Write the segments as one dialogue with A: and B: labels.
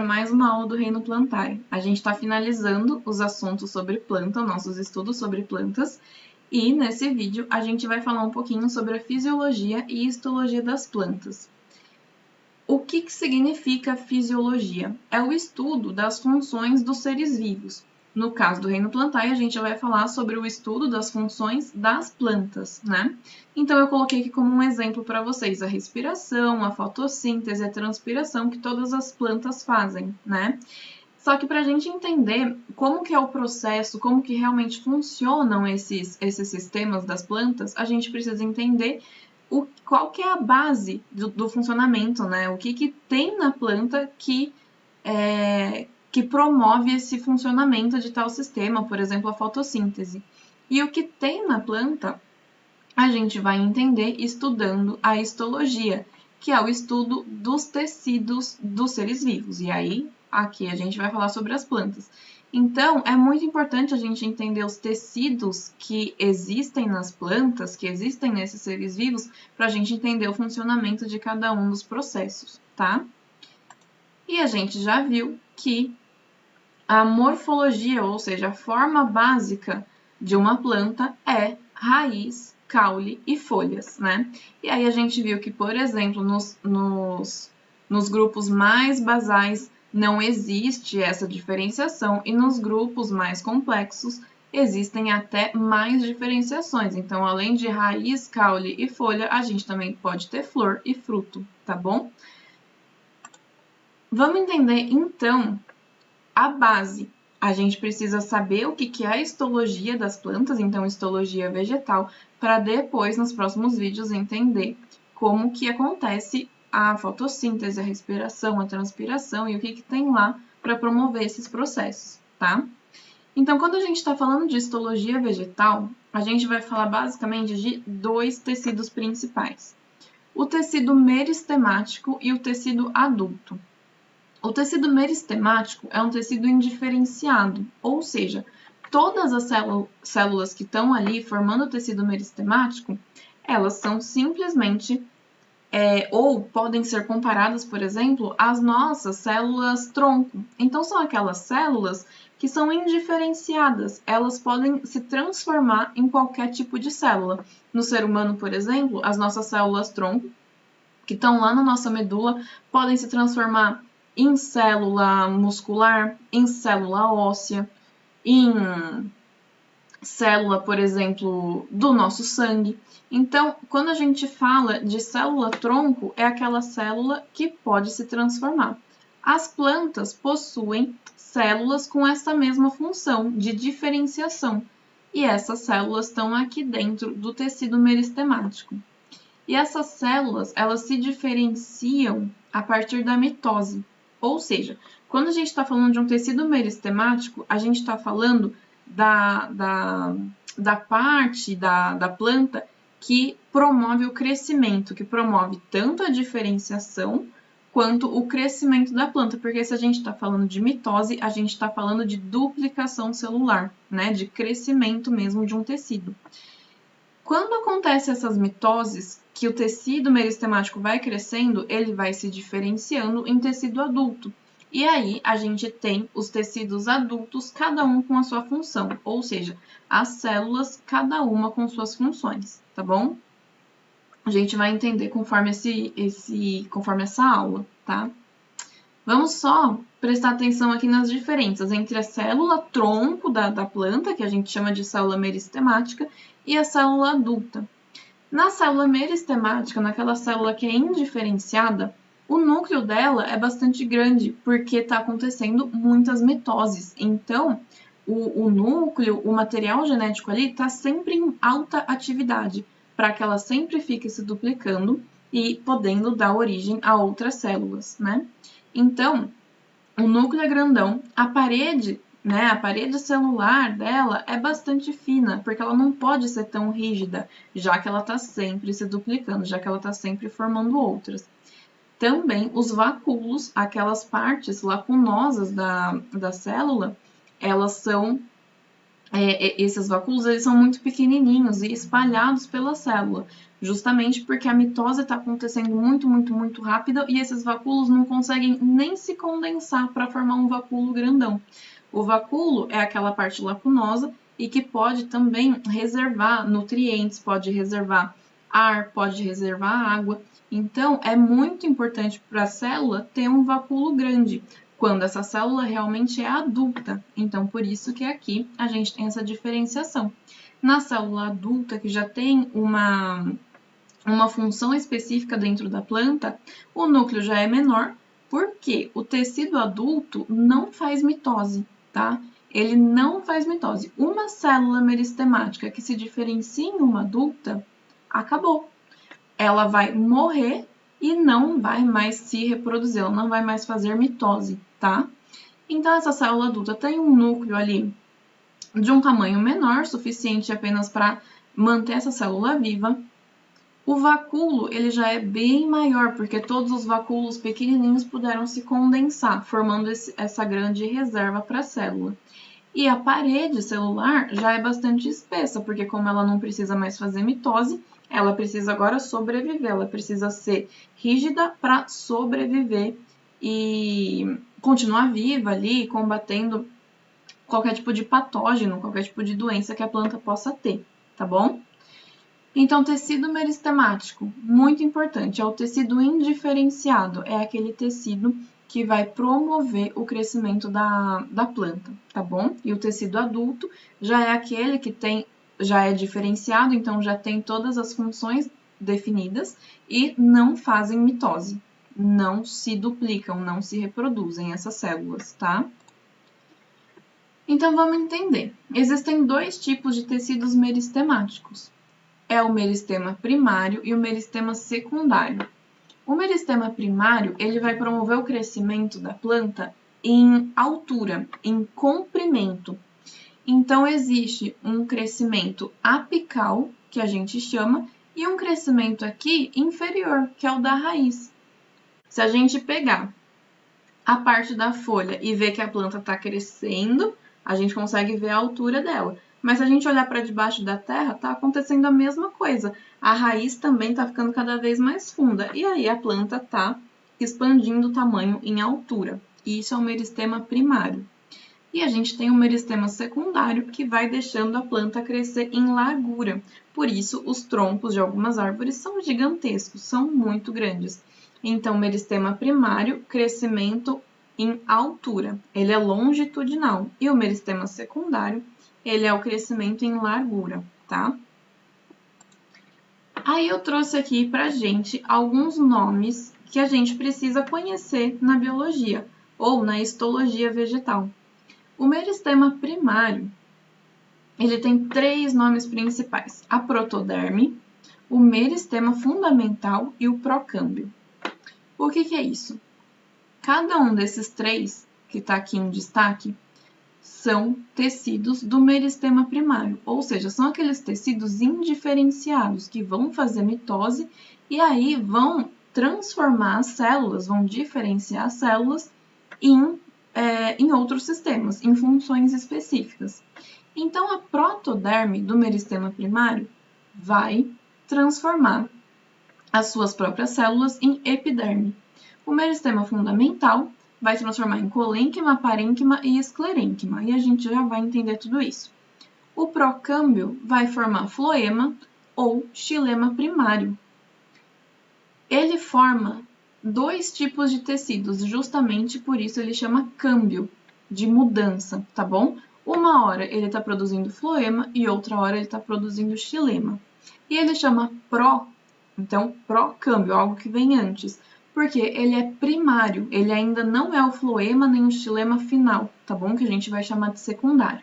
A: mais uma aula do Reino Plantae. A gente está finalizando os assuntos sobre planta, nossos estudos sobre plantas, e nesse vídeo a gente vai falar um pouquinho sobre a fisiologia e histologia das plantas. O que significa fisiologia? É o estudo das funções dos seres vivos. No caso do Reino Plantae, a gente vai falar sobre o estudo das funções das plantas, né? Então, eu coloquei aqui como um exemplo para vocês a respiração, a fotossíntese, a transpiração que todas as plantas fazem, né? Só que para a gente entender como que é o processo, como que realmente funcionam esses sistemas das plantas, a gente precisa entender qual que é a base do funcionamento, né? O que tem na planta que promove esse funcionamento de tal sistema, por exemplo, a fotossíntese. E o que tem na planta, a gente vai entender estudando a histologia, que é o estudo dos tecidos dos seres vivos. E aí, aqui a gente vai falar sobre as plantas. Então, é muito importante a gente entender os tecidos que existem nas plantas, que existem nesses seres vivos, para a gente entender o funcionamento de cada um dos processos, tá? E a gente já viu que a morfologia, ou seja, a forma básica de uma planta é raiz, caule e folhas, né? E aí a gente viu que, por exemplo, nos grupos mais basais não existe essa diferenciação e nos grupos mais complexos existem até mais diferenciações. Então, além de raiz, caule e folha, a gente também pode ter flor e fruto, tá bom? Vamos entender, então, a base. A gente precisa saber o que é a histologia das plantas, então histologia vegetal, para depois, nos próximos vídeos, entender como que acontece a fotossíntese, a respiração, a transpiração e o que tem lá para promover esses processos, tá? Então, quando a gente está falando de histologia vegetal, a gente vai falar basicamente de dois tecidos principais: o tecido meristemático e o tecido adulto. O tecido meristemático é um tecido indiferenciado, ou seja, todas as células que estão ali formando o tecido meristemático, elas são simplesmente, ou podem ser comparadas, por exemplo, às nossas células tronco. Então, são aquelas células que são indiferenciadas, elas podem se transformar em qualquer tipo de célula. No ser humano, por exemplo, as nossas células tronco, que estão lá na nossa medula, podem se transformar em célula muscular, em célula óssea, em célula, por exemplo, do nosso sangue. Então, quando a gente fala de célula-tronco, é aquela célula que pode se transformar. As plantas possuem células com essa mesma função de diferenciação, e essas células estão aqui dentro do tecido meristemático. E essas células, elas se diferenciam a partir da mitose. Ou seja, quando a gente está falando de um tecido meristemático, a gente está falando da parte da planta que promove o crescimento, que promove tanto a diferenciação quanto o crescimento da planta. Porque se a gente está falando de mitose, a gente está falando de duplicação celular, né? De crescimento mesmo de um tecido. Quando acontece essas mitoses, que o tecido meristemático vai crescendo, ele vai se diferenciando em tecido adulto. E aí, a gente tem os tecidos adultos, cada um com a sua função, ou seja, as células, cada uma com suas funções, tá bom? A gente vai entender conforme conforme essa aula, tá? Vamos só prestar atenção aqui nas diferenças entre a célula tronco da planta, que a gente chama de célula meristemática, e a célula adulta. Na célula meristemática, naquela célula que é indiferenciada, o núcleo dela é bastante grande, porque está acontecendo muitas mitoses. Então, o núcleo, o material genético ali, está sempre em alta atividade, para que ela sempre fique se duplicando e podendo dar origem a outras células, né? Então, o núcleo é grandão, a parede celular dela é bastante fina, porque ela não pode ser tão rígida, já que ela está sempre se duplicando, já que ela está sempre formando outras. Também os vacúolos, aquelas partes lacunosas da célula, elas são, esses vacúolos eles são muito pequenininhos e espalhados pela célula, justamente porque a mitose está acontecendo muito rápida e esses vacúolos não conseguem nem se condensar para formar um vacúolo grandão. O vacúolo é aquela parte lacunosa e que pode também reservar nutrientes, pode reservar ar, pode reservar água. Então, é muito importante para a célula ter um vacúolo grande, quando essa célula realmente é adulta. Então, por isso que aqui a gente tem essa diferenciação. Na célula adulta, que já tem uma função específica dentro da planta, o núcleo já é menor, porque o tecido adulto não faz mitose, tá? Ele não faz mitose. Uma célula meristemática que se diferencia em uma adulta, acabou. Ela vai morrer e não vai mais se reproduzir, ela não vai mais fazer mitose, tá? Então, essa célula adulta tem um núcleo ali de um tamanho menor, suficiente apenas para manter essa célula viva. O vacúolo, ele já é bem maior, porque todos os vacúolos pequenininhos puderam se condensar, formando essa grande reserva para a célula. E a parede celular já é bastante espessa, porque como ela não precisa mais fazer mitose, ela precisa agora sobreviver, ela precisa ser rígida para sobreviver e continuar viva ali, combatendo qualquer tipo de patógeno, qualquer tipo de doença que a planta possa ter, tá bom? Então, tecido meristemático, muito importante, é o tecido indiferenciado, é aquele tecido que vai promover o crescimento da planta, tá bom? E o tecido adulto já é aquele que já é diferenciado, então já tem todas as funções definidas e não fazem mitose, não se duplicam, não se reproduzem essas células, tá? Então, vamos entender. Existem dois tipos de tecidos meristemáticos. É o meristema primário e o meristema secundário. O meristema primário, ele vai promover o crescimento da planta em altura, em comprimento. Então, existe um crescimento apical, que a gente chama, e um crescimento aqui inferior, que é o da raiz. Se a gente pegar a parte da folha e ver que a planta está crescendo, a gente consegue ver a altura dela. Mas se a gente olhar para debaixo da terra, está acontecendo a mesma coisa. A raiz também está ficando cada vez mais funda. E aí a planta está expandindo o tamanho em altura. E isso é o meristema primário. E a gente tem o meristema secundário, que vai deixando a planta crescer em largura. Por isso, os troncos de algumas árvores são gigantescos, são muito grandes. Então, meristema primário, crescimento em altura, ele é longitudinal. E o meristema secundário, ele é o crescimento em largura, tá? Aí eu trouxe aqui pra gente alguns nomes que a gente precisa conhecer na biologia ou na histologia vegetal. O meristema primário, ele tem 3 nomes principais: a protoderme, o meristema fundamental e o procâmbio. O que é isso? Cada um desses 3, que está aqui em destaque, são tecidos do meristema primário, ou seja, são aqueles tecidos indiferenciados que vão fazer mitose e aí vão transformar as células, vão diferenciar as células em outros sistemas, em funções específicas. Então, a protoderme do meristema primário vai transformar as suas próprias células em epiderme. O meristema fundamental vai transformar em colênquima, parênquima e esclerênquima, e a gente já vai entender tudo isso. O procâmbio vai formar floema ou xilema primário. Ele forma 2 tipos de tecidos, justamente por isso ele chama câmbio, de mudança, tá bom? Uma hora ele está produzindo floema e outra hora ele está produzindo xilema. E ele chama então procâmbio, algo que vem antes, porque ele é primário, ele ainda não é o floema nem o xilema final, tá bom? Que a gente vai chamar de secundário.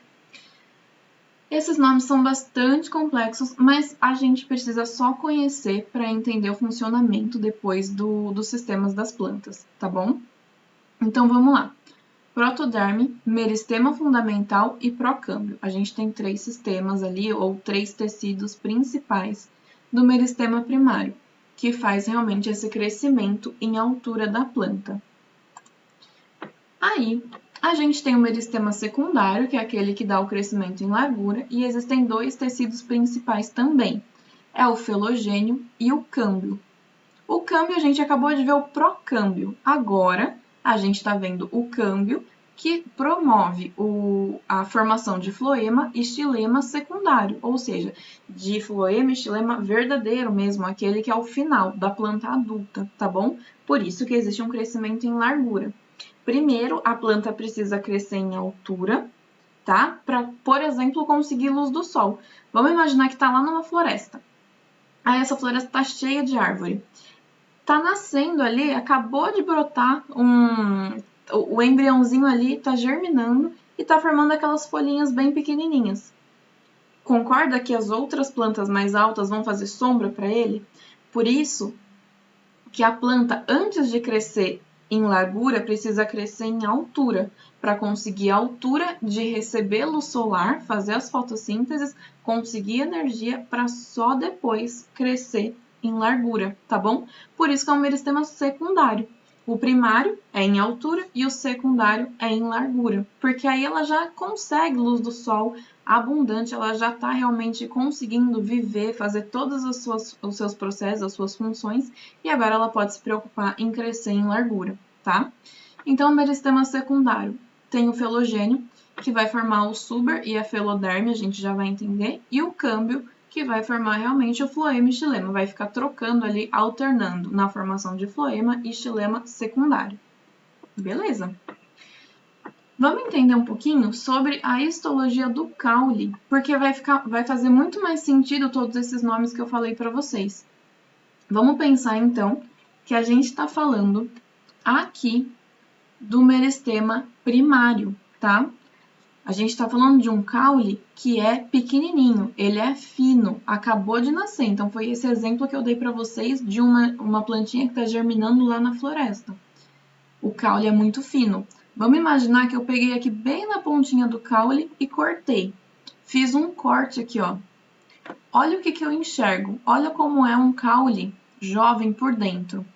A: Esses nomes são bastante complexos, mas a gente precisa só conhecer para entender o funcionamento depois dos sistemas das plantas, tá bom? Então vamos lá. Protoderme, meristema fundamental e procâmbio. A gente tem 3 sistemas ali, ou 3 tecidos principais do meristema primário, que faz realmente esse crescimento em altura da planta. Aí, a gente tem o meristema secundário, que é aquele que dá o crescimento em largura, e existem 2 tecidos principais também. é o felogênio e o câmbio. O câmbio a gente acabou de ver o procâmbio. Agora a gente está vendo o câmbio, que promove a formação de floema e xilema secundário, ou seja, de floema e xilema verdadeiro mesmo, aquele que é o final da planta adulta, tá bom? Por isso que existe um crescimento em largura. Primeiro, a planta precisa crescer em altura, tá? Para, por exemplo, conseguir luz do sol. Vamos imaginar que está lá numa floresta. Aí essa floresta está cheia de árvore. Tá nascendo ali, acabou de brotar o embriãozinho ali, tá germinando e tá formando aquelas folhinhas bem pequenininhas. Concorda que as outras plantas mais altas vão fazer sombra para ele? Por isso que a planta, antes de crescer em largura, precisa crescer em altura, para conseguir a altura de receber luz solar, fazer as fotossínteses, conseguir energia para só depois crescer em largura, tá bom? Por isso que é um meristema secundário. O primário é em altura e o secundário é em largura, porque aí ela já consegue luz do sol abundante, ela já está realmente conseguindo viver, fazer todos os seus processos, as suas funções, e agora ela pode se preocupar em crescer em largura, tá? Então, o meristema secundário tem o felogênio, que vai formar o suber e a feloderme, a gente já vai entender, e o câmbio, que vai formar realmente o floema e xilema, vai ficar trocando ali, alternando na formação de floema e xilema secundário. Beleza? Vamos entender um pouquinho sobre a histologia do caule, porque vai fazer muito mais sentido todos esses nomes que eu falei para vocês. Vamos pensar então que a gente está falando aqui do meristema primário, tá? A gente está falando de um caule que é pequenininho, ele é fino, acabou de nascer. Então, foi esse exemplo que eu dei para vocês de uma plantinha que está germinando lá na floresta. O caule é muito fino. Vamos imaginar que eu peguei aqui bem na pontinha do caule e cortei. Fiz um corte aqui, ó. Olha o que eu enxergo. Olha como é um caule jovem por dentro.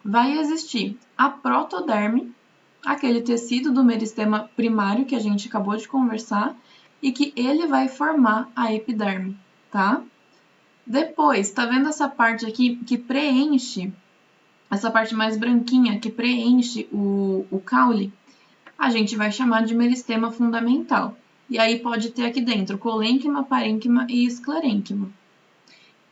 A: Vai existir a protoderme, aquele tecido do meristema primário que a gente acabou de conversar, e que ele vai formar a epiderme, tá? Depois, tá vendo essa parte aqui que preenche, essa parte mais branquinha que preenche o caule? A gente vai chamar de meristema fundamental. E aí pode ter aqui dentro colênquima, parênquima e esclerênquima.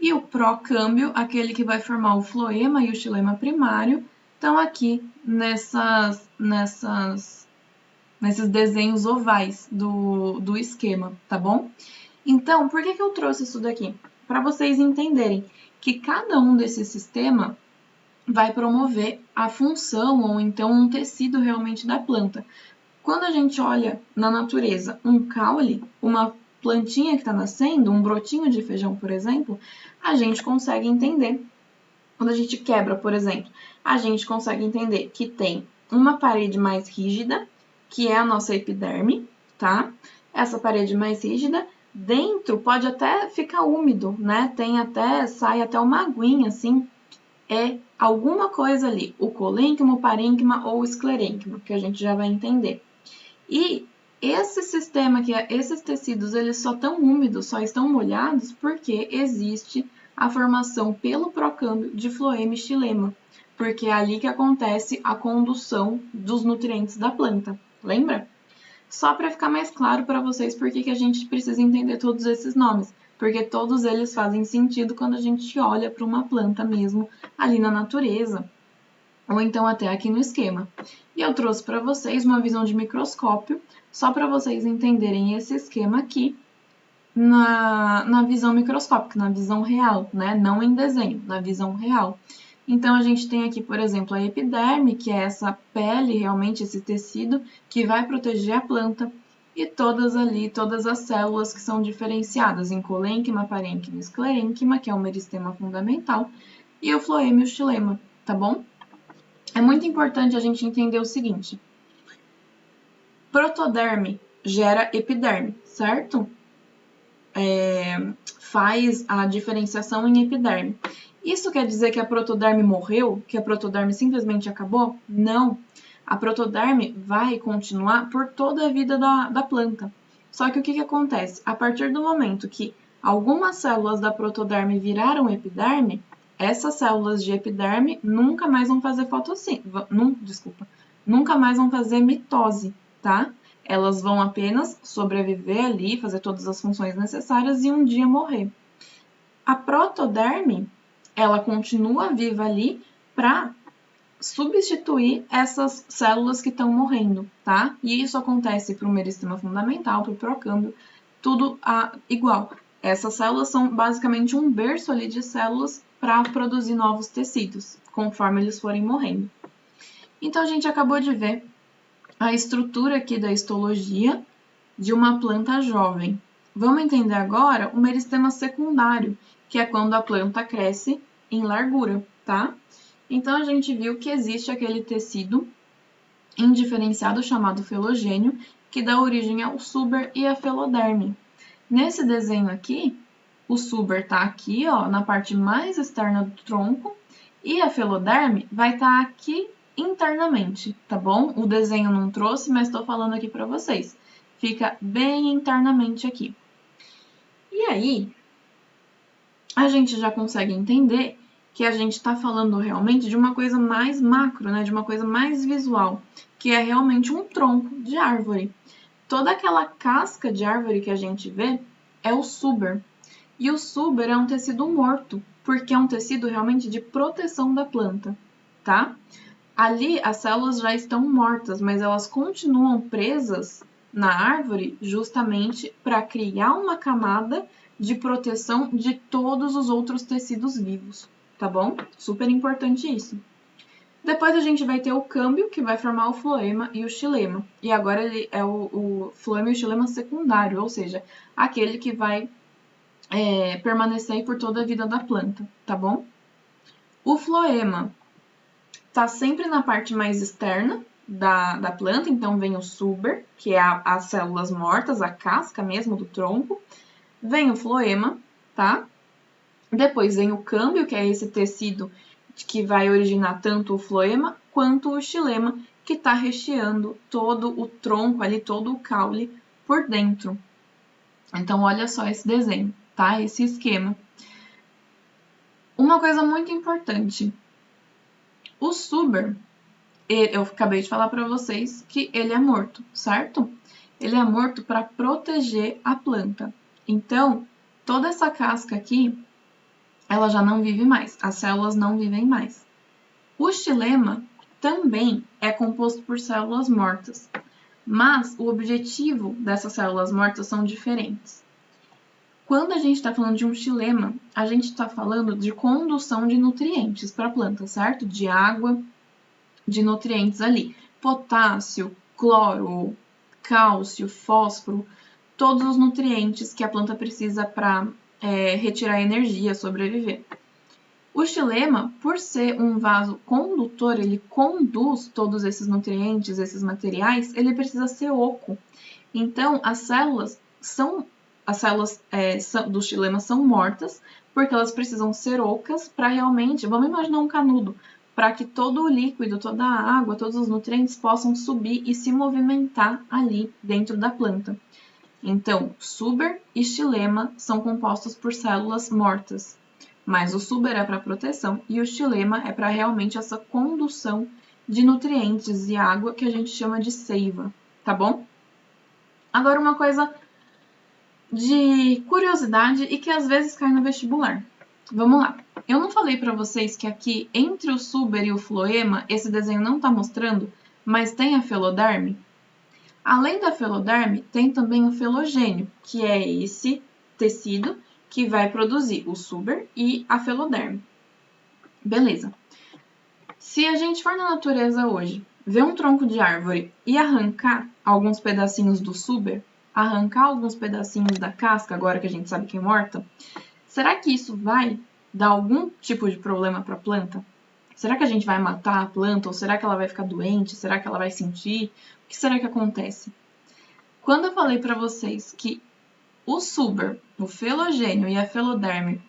A: E o procâmbio, aquele que vai formar o floema e o xilema primário, estão aqui nesses desenhos ovais do esquema, tá bom? Então, por que eu trouxe isso daqui? Para vocês entenderem que cada um desses sistemas vai promover a função ou então um tecido realmente da planta. Quando a gente olha na natureza um caule, uma plantinha que está nascendo, um brotinho de feijão, por exemplo, a gente consegue entender. Quando a gente quebra, por exemplo, a gente consegue entender que tem uma parede mais rígida, que é a nossa epiderme, tá? Essa parede mais rígida, dentro pode até ficar úmido, né? Sai até uma aguinha, assim, é alguma coisa ali, o colênquima, o parênquima ou o esclerênquima, que a gente já vai entender. E esse sistema, esses tecidos, eles só estão úmidos, só estão molhados porque existe a formação pelo procâmbio de floema e xilema, porque é ali que acontece a condução dos nutrientes da planta, lembra? Só para ficar mais claro para vocês por que a gente precisa entender todos esses nomes, porque todos eles fazem sentido quando a gente olha para uma planta mesmo ali na natureza, ou então até aqui no esquema. E eu trouxe para vocês uma visão de microscópio, só para vocês entenderem esse esquema aqui na visão microscópica, na visão real, né? Não em desenho, na visão real. Então, a gente tem aqui, por exemplo, a epiderme, que é essa pele, realmente esse tecido, que vai proteger a planta, e todas as células que são diferenciadas em colênquima, parênquima e esclerênquima, que é o meristema fundamental, e o floema e o xilema, tá bom? É muito importante a gente entender o seguinte: protoderme gera epiderme, certo? Faz a diferenciação em epiderme. Isso quer dizer que a protoderme morreu? Que a protoderme simplesmente acabou? Não. A protoderme vai continuar por toda a vida da planta. Só que o que acontece? A partir do momento que algumas células da protoderme viraram epiderme, essas células de epiderme nunca mais vão fazer nunca mais vão fazer mitose, tá? Elas vão apenas sobreviver ali, fazer todas as funções necessárias e um dia morrer. A protoderme, ela continua viva ali para substituir essas células que estão morrendo, tá? E isso acontece para o meristema fundamental, para o procâmbio, tudo igual. Essas células são basicamente um berço ali de células para produzir novos tecidos, conforme eles forem morrendo. Então, a gente acabou de ver a estrutura aqui da histologia de uma planta jovem. Vamos entender agora o meristema secundário, que é quando a planta cresce em largura, tá? Então, a gente viu que existe aquele tecido indiferenciado chamado felogênio, que dá origem ao suber e à feloderme. Nesse desenho aqui, o suber está aqui, ó, na parte mais externa do tronco, e a feloderme vai estar aqui internamente, tá bom? O desenho não trouxe, mas estou falando aqui para vocês. Fica bem internamente aqui. E aí, a gente já consegue entender que a gente está falando realmente de uma coisa mais macro, né? De uma coisa mais visual, que é realmente um tronco de árvore. Toda aquela casca de árvore que a gente vê é o suber. E o suber é um tecido morto, porque é um tecido realmente de proteção da planta, tá? Ali as células já estão mortas, mas elas continuam presas na árvore justamente para criar uma camada de proteção de todos os outros tecidos vivos, tá bom? Super importante isso. Depois a gente vai ter o câmbio, que vai formar o floema e o xilema. E agora ele é o floema e o xilema secundário, ou seja, aquele que vai permanecer por toda a vida da planta, tá bom? O floema está sempre na parte mais externa da planta, então vem o suber, que é as células mortas, a casca mesmo do tronco. Vem o floema, tá? Depois vem o câmbio, que é esse tecido que vai originar tanto o floema quanto o xilema, que está recheando todo o tronco ali, todo o caule por dentro. Então, olha só esse desenho, tá? Esse esquema. Uma coisa muito importante. O suber, eu acabei de falar para vocês que ele é morto, certo? Ele é morto para proteger a planta. Então, toda essa casca aqui, ela já não vive mais, as células não vivem mais. O xilema também é composto por células mortas, mas o objetivo dessas células mortas são diferentes. Quando a gente está falando de um xilema, a gente está falando de condução de nutrientes para a planta, certo? De água, de nutrientes ali. Potássio, cloro, cálcio, fósforo, todos os nutrientes que a planta precisa para retirar energia, sobreviver. O xilema, por ser um vaso condutor, ele conduz todos esses nutrientes, esses materiais, ele precisa ser oco. Então, as células do xilema são mortas, porque elas precisam ser ocas para realmente, vamos imaginar um canudo, para que todo o líquido, toda a água, todos os nutrientes possam subir e se movimentar ali dentro da planta. Então, suber e xilema são compostos por células mortas, mas o suber é para proteção e o xilema é para realmente essa condução de nutrientes e água que a gente chama de seiva, tá bom? Agora uma coisa de curiosidade e que às vezes cai no vestibular. Vamos lá. Eu não falei para vocês que aqui entre o suber e o floema, esse desenho não está mostrando, mas tem a feloderme? Além da feloderme, tem também o felogênio, que é esse tecido que vai produzir o suber e a feloderme. Beleza. Se a gente for na natureza hoje, ver um tronco de árvore e arrancar alguns pedacinhos do suber, arrancar alguns pedacinhos da casca, agora que a gente sabe que é morta, será que isso vai dar algum tipo de problema para a planta? Será que a gente vai matar a planta? Ou será que ela vai ficar doente? Será que ela vai sentir? O que será que acontece? Quando eu falei para vocês que o suber, o felogênio e a feloderme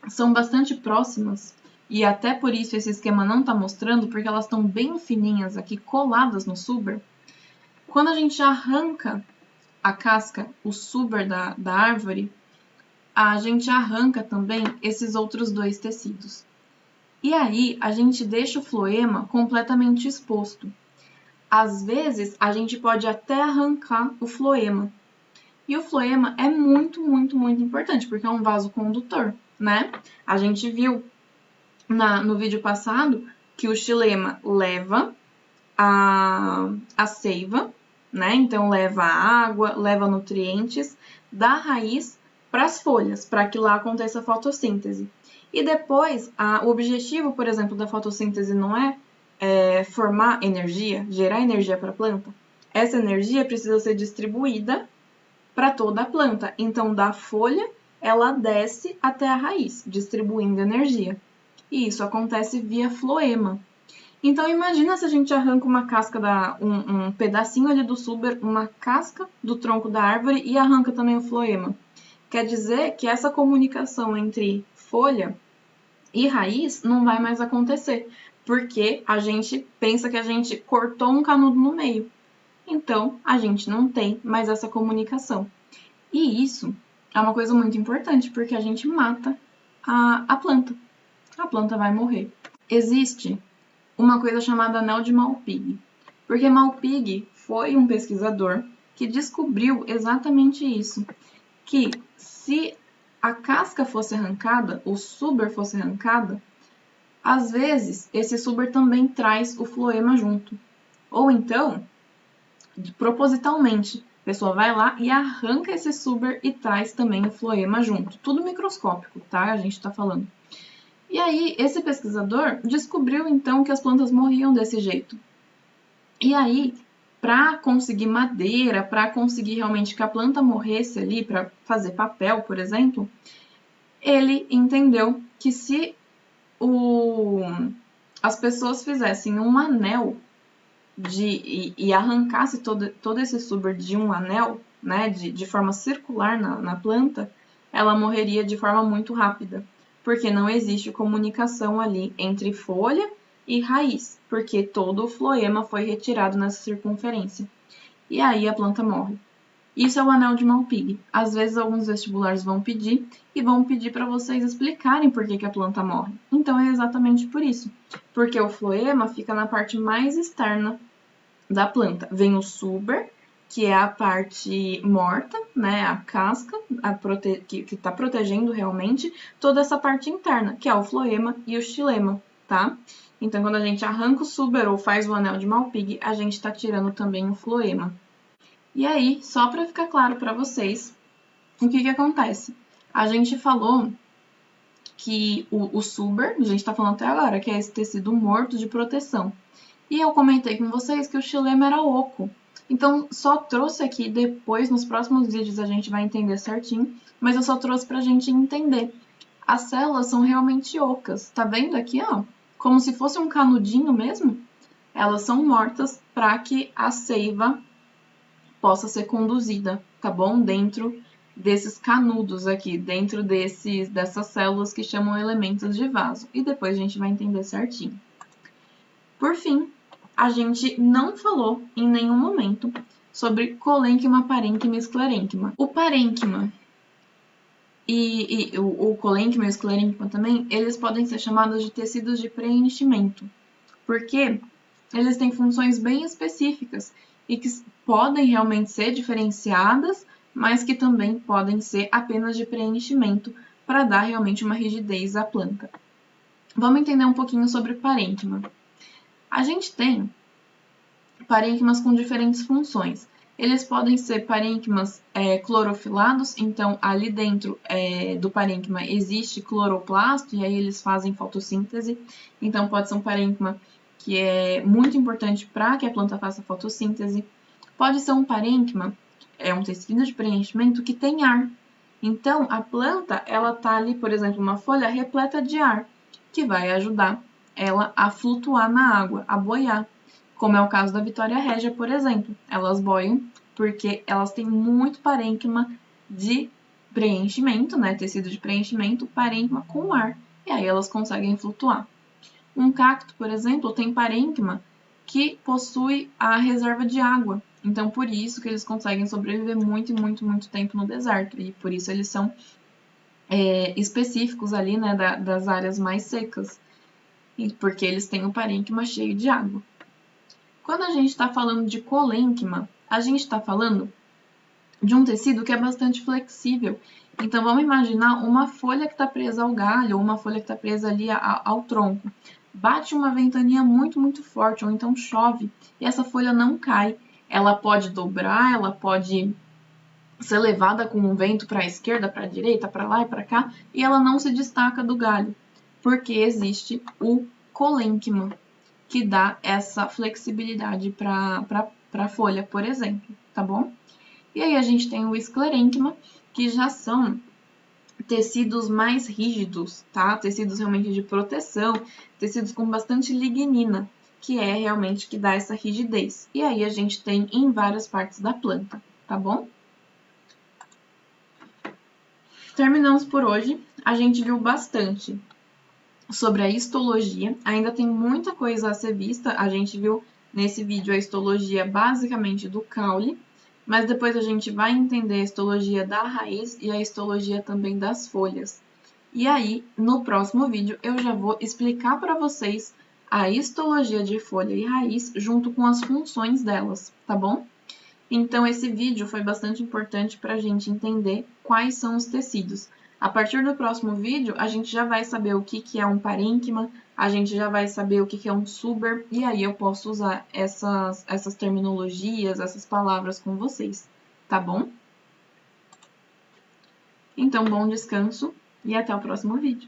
A: são bastante próximas, e até por isso esse esquema não está mostrando, porque elas estão bem fininhas aqui, coladas no suber, quando a gente arranca a casca, o suber da árvore, a gente arranca também esses outros dois tecidos. E aí, a gente deixa o floema completamente exposto. Às vezes, a gente pode até arrancar o floema. E o floema é muito, muito, muito importante, porque é um vaso condutor, né? A gente viu no vídeo passado que o xilema leva a seiva, né? Então, leva água, leva nutrientes da raiz para as folhas, para que lá aconteça a fotossíntese. E depois, o objetivo, por exemplo, da fotossíntese não é formar energia, gerar energia para a planta. Essa energia precisa ser distribuída para toda a planta. Então, da folha, ela desce até a raiz, distribuindo energia. E isso acontece via floema. Então, imagina se a gente arranca uma casca, um pedacinho ali do suber, uma casca do tronco da árvore e arranca também o floema. Quer dizer que essa comunicação entre folha e raiz não vai mais acontecer, porque a gente pensa que a gente cortou um canudo no meio. Então, a gente não tem mais essa comunicação. E isso é uma coisa muito importante, porque a gente mata a planta. A planta vai morrer. Existe uma coisa chamada anel de Malpighi, porque Malpighi foi um pesquisador que descobriu exatamente isso, que se a casca fosse arrancada, o suber fosse arrancada, às vezes esse suber também traz o floema junto. Ou então, propositalmente, a pessoa vai lá e arranca esse suber e traz também o floema junto. Tudo microscópico, tá? A gente tá falando. E aí, esse pesquisador descobriu então que as plantas morriam desse jeito. E aí, para conseguir madeira, para conseguir realmente que a planta morresse ali, para fazer papel, por exemplo, ele entendeu que se as pessoas fizessem um anel e arrancasse todo esse suber de um anel, né, de forma circular na planta, ela morreria de forma muito rápida, porque não existe comunicação ali entre folha e raiz, porque todo o floema foi retirado nessa circunferência. E aí a planta morre. Isso é o anel de Malpighi. Às vezes alguns vestibulares vão pedir para vocês explicarem por que a planta morre. Então é exatamente por isso, porque o floema fica na parte mais externa da planta. Vem o suber, que é a parte morta, né, a casca, que está protegendo realmente toda essa parte interna, que é o floema e o xilema, tá? Então, quando a gente arranca o suber ou faz o anel de Malpighi, a gente está tirando também o floema. E aí, só para ficar claro para vocês, o que acontece? A gente falou que o suber, a gente está falando até agora, que é esse tecido morto de proteção. E eu comentei com vocês que o xilema era oco. Então, só trouxe aqui, depois, nos próximos vídeos, a gente vai entender certinho, mas eu só trouxe pra gente entender. As células são realmente ocas. Tá vendo aqui, ó? Como se fosse um canudinho mesmo. Elas são mortas para que a seiva possa ser conduzida, tá bom? Dentro desses canudos aqui, dentro dessas células que chamam elementos de vaso. E depois a gente vai entender certinho. Por fim, a gente não falou em nenhum momento sobre colênquima, parênquima e esclerênquima. O parênquima e o colênquima e o esclerênquima também, eles podem ser chamados de tecidos de preenchimento, porque eles têm funções bem específicas e que podem realmente ser diferenciadas, mas que também podem ser apenas de preenchimento para dar realmente uma rigidez à planta. Vamos entender um pouquinho sobre parênquima. A gente tem parênquimas com diferentes funções. Eles podem ser parênquimas clorofilados, então ali dentro do parênquima existe cloroplasto e aí eles fazem fotossíntese. Então pode ser um parênquima que é muito importante para que a planta faça fotossíntese. Pode ser um parênquima, um tecido de preenchimento que tem ar. Então a planta ela tá ali, por exemplo, uma folha repleta de ar, que vai ajudar ela a flutuar na água, a boiar. Como é o caso da Vitória Régia, por exemplo. Elas boiam porque elas têm muito parênquima de preenchimento, né? Tecido de preenchimento, parênquima com ar. E aí elas conseguem flutuar. Um cacto, por exemplo, tem parênquima que possui a reserva de água. Então, por isso que eles conseguem sobreviver muito, muito, muito tempo no deserto. E por isso eles são específicos ali, né, das áreas mais secas, porque eles têm o parênquima cheio de água. Quando a gente está falando de colênquima, a gente está falando de um tecido que é bastante flexível. Então, vamos imaginar uma folha que está presa ao galho, ou uma folha que está presa ali ao tronco. Bate uma ventania muito, muito forte, ou então chove, e essa folha não cai. Ela pode dobrar, ela pode ser levada com o vento para a esquerda, para a direita, para lá e para cá, e ela não se destaca do galho, porque existe o colênquima, que dá essa flexibilidade para a folha, por exemplo, tá bom? E aí a gente tem o esclerênquima, que já são tecidos mais rígidos, tá? Tecidos realmente de proteção, tecidos com bastante lignina, que é realmente que dá essa rigidez. E aí a gente tem em várias partes da planta, tá bom? Terminamos por hoje. A gente viu bastante sobre a histologia. Ainda tem muita coisa a ser vista. A gente viu nesse vídeo a histologia basicamente do caule, mas depois a gente vai entender a histologia da raiz e a histologia também das folhas. E aí, no próximo vídeo, eu já vou explicar para vocês a histologia de folha e raiz junto com as funções delas, tá bom? Então, esse vídeo foi bastante importante para a gente entender quais são os tecidos. A partir do próximo vídeo, a gente já vai saber o que é um parênquima, a gente já vai saber o que é um suber, e aí eu posso usar essas terminologias, essas palavras com vocês, tá bom? Então, bom descanso e até o próximo vídeo.